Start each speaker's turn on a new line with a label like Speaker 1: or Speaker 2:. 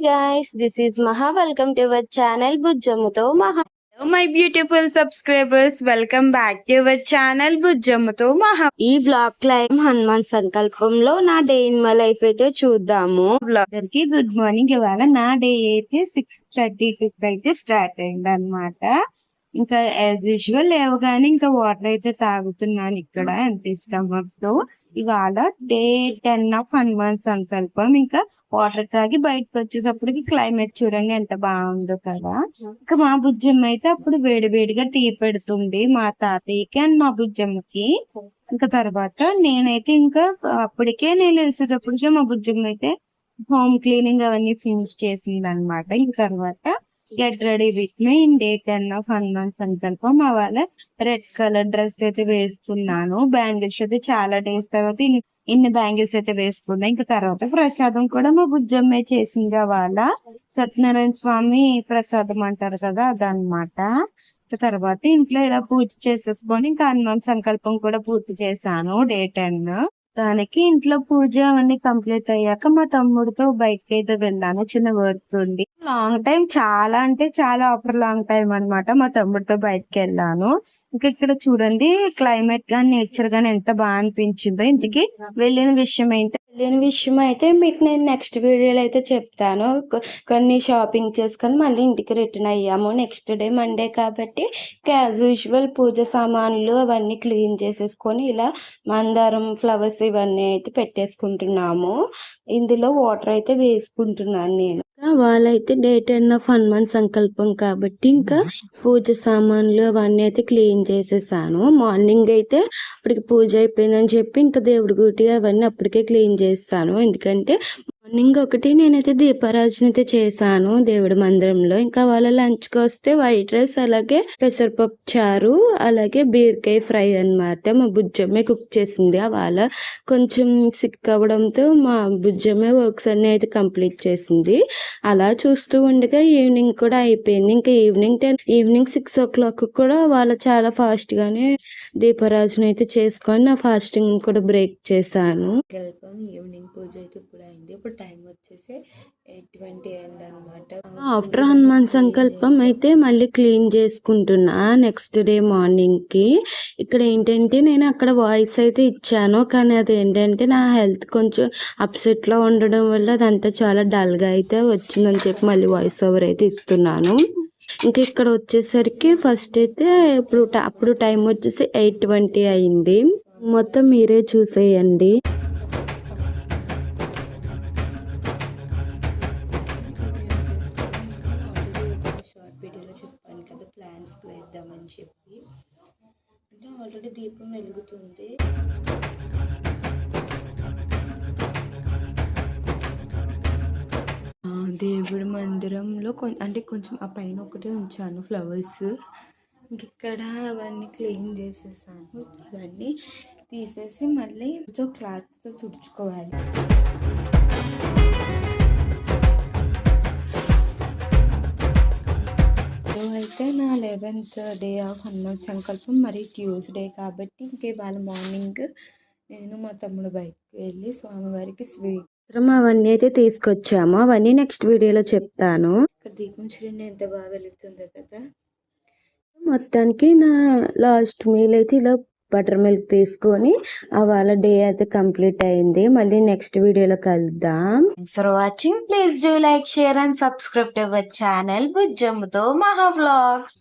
Speaker 1: guys, this is Maha. Welcome to our channel Bujjamuto Maha.
Speaker 2: Hello my beautiful subscribers, welcome back to our channel Bujjamuto Maha.
Speaker 1: ఈ blog live Hanuman సంకల్పంలో నా day in my life అయితే చూద్దాము.
Speaker 2: Blogger కి good morning. ఇవాళ నా day అయితే 6:36 అయితే స్టార్ట్ అయింది అనమాట. ఇంకా యాజ్ యూజువల్ లేవగానే ఇంకా వాటర్ అయితే తాగుతున్నాను ఇక్కడ ఎంత ఇష్టంతో. ఇవాళ డే 10 ఆఫ్ హనుమాన్ సంకల్పం. ఇంకా వాటర్ తాగి బయటకు వచ్చేటప్పటికి క్లైమేట్ చూడండి ఎంత బాగుందో కదా. ఇంకా మా బుజ్జమ్మ అయితే అప్పుడు వేడివేడిగా టీ పెడుతుంది మా తాతయ్యకి అండ్ మా బుజ్జమ్మకి. ఇంకా తర్వాత నేనైతే ఇంకా అప్పటికే నేను వేసేటప్పటికే మా బుజ్జమ్మ అయితే హోమ్ క్లీనింగ్ అవన్నీ ఫినిష్ చేసింది అనమాట. ఇంక తర్వాత get ready with me in day 10 of Hanuman సంకల్పం. వాళ్ళ రెడ్ కలర్ డ్రెస్ అయితే వేసుకున్నాను. బ్యాంగిల్స్ అయితే చాలా డేస్ తర్వాత ఇన్ని బ్యాంగిల్స్ అయితే వేసుకున్నా. ఇంకా తర్వాత ప్రసాదం కూడా మా బుజ్జమ్మే చేసింది. వాళ్ళ సత్యనారాయణ స్వామి ప్రసాదం అంటారు కదా అదనమాట. తర్వాత ఇంట్లో ఇలా పూజ చేసేసుకొని ఇంకా హనుమాన్ సంకల్పం కూడా పూర్తి చేశాను డే 10. దానికి ఇంట్లో పూజ అవన్నీ కంప్లీట్ అయ్యాక మా తమ్ముడితో బయటకి అయితే వెళ్ళాను చిన్న వర్క్ ఉండి. లాంగ్ టైం చాలా అంటే చాలా ఆఫ్టర్ లాంగ్ టైం అనమాట మా తమ్ముడితో బయటకి వెళ్ళాను. ఇంకా ఇక్కడ చూడండి క్లైమేట్ గానీ నేచర్ గానీ ఎంత బాగా అనిపించిందో. ఇంటికి వెళ్ళిన విషయం అయితే మీకు నేను నెక్స్ట్ వీడియోలో అయితే చెప్తాను. కొన్ని షాపింగ్ చేసుకొని మళ్ళీ ఇంటికి రిటర్న్ అయ్యాము. నెక్స్ట్ డే మండే కాబట్టి యాజ్ యూజువల్ పూజ సామాన్లు అవన్నీ క్లీన్ చేసేసుకొని ఇలా మందారం ఫ్లవర్స్ ఇవన్నీ అయితే పెట్టేసుకుంటున్నాము. ఇందులో వాటర్ అయితే వేసుకుంటున్నాను నేను. వాళ్ళైతే డే 10 ఆఫ్ హనుమాన్ సంకల్పం కాబట్టి ఇంకా పూజ సామాన్లు అవన్నీ అయితే క్లీన్ చేసేసాను. మార్నింగ్ అయితే అప్పటికి పూజ అయిపోయిందని చెప్పి ఇంకా దేవుడి గుడి అవన్నీ అప్పటికే క్లీన్ చేస్తాను. ఎందుకంటే మార్నింగ్ ఒకటి నేనైతే దీపారాజన అయితే చేశాను దేవుడి మందిరంలో. ఇంకా వాళ్ళ లంచ్కి వస్తే వైట్ రైస్ అలాగే పెసరపప్పు చారు అలాగే బీరకాయ ఫ్రై అన్నమాట. మా బుజ్జమ్మే కుక్ చేసింది. వాళ్ళ కొంచెం సిక్ అవ్వడంతో మా బుజ్జమ్మే వర్క్స్ అన్ని అయితే కంప్లీట్ చేసింది. అలా చూస్తూ ఉండగా ఈవినింగ్ కూడా అయిపోయింది. ఇంకా ఈవినింగ్ 6 o'clock కూడా వాళ్ళ చాలా ఫాస్ట్ గానే దీపారాజన అయితే చేసుకొని నా ఫాస్టింగ్ కూడా బ్రేక్ చేశాను. ఈవినింగ్ పూజ అయితే ఇప్పుడు అయింది. ఇప్పుడు టైం వచ్చేసి 8:20 అయింది అనమాట. ఆఫ్టర్ హనుమాన్ సంకల్పం అయితే మళ్ళీ క్లీన్ చేసుకుంటున్నా నెక్స్ట్ డే మార్నింగ్ కి. ఇక్కడ ఏంటంటే నేను అక్కడ వాయిస్ అయితే ఇచ్చాను, కానీ అది ఏంటంటే నా హెల్త్ కొంచెం అప్సెట్ లో ఉండడం వల్ల అదంతా చాలా డల్ గా అయితే వచ్చిందని చెప్పి మళ్ళీ వాయిస్ ఓవర్ అయితే ఇస్తున్నాను. ఇంకా ఇక్కడ వచ్చేసరికి ఫస్ట్ అయితే అప్పుడు టైం వచ్చేసి 8:20 అయింది. మొత్తం మీరే చూసేయండి. ప్లాన్స్ వేద్దామని చెప్పి అంటే ఆల్రెడీ దీపం వెలుగుతుంది. దేవుడి మందిరంలో అంటే కొంచెం ఆ పైన ఒకటే ఉంచాను ఫ్లవర్స్. ఇంకిక్కడ అవన్నీ క్లీన్ చేసేసాను. ఇవన్నీ తీసేసి మళ్ళీ క్లాత్తో తుడుచుకోవాలి. అయితే నా 11th డే ఆఫ్ హనుమాన్ సంకల్పం మరి ట్యూస్డే కాబట్టి ఇంకే వాళ్ళ మార్నింగ్ నేను మా తమ్ముడు బయటకు వెళ్ళి స్వామివారికి స్వీట్ అవన్నీ అయితే తీసుకొచ్చాము. అవన్నీ నెక్స్ట్ వీడియోలో చెప్తాను. ఇక్కడ దీపం చూడండి ఎంత బాగా వెలుగుతుందో కదా. మొత్తానికి నా లాస్ట్ మీల్ అయితే ఇలా బటర్ మిల్క్ తీసుకొని వాళ్ళ డే అయితే కంప్లీట్ అయింది. మళ్ళీ నెక్స్ట్ వీడియోలో కలుద్దాం. Thanks for watching. Please do like, share and subscribe to our channel బుజ్జమ్ముతో మహా వ్లాగ్స్.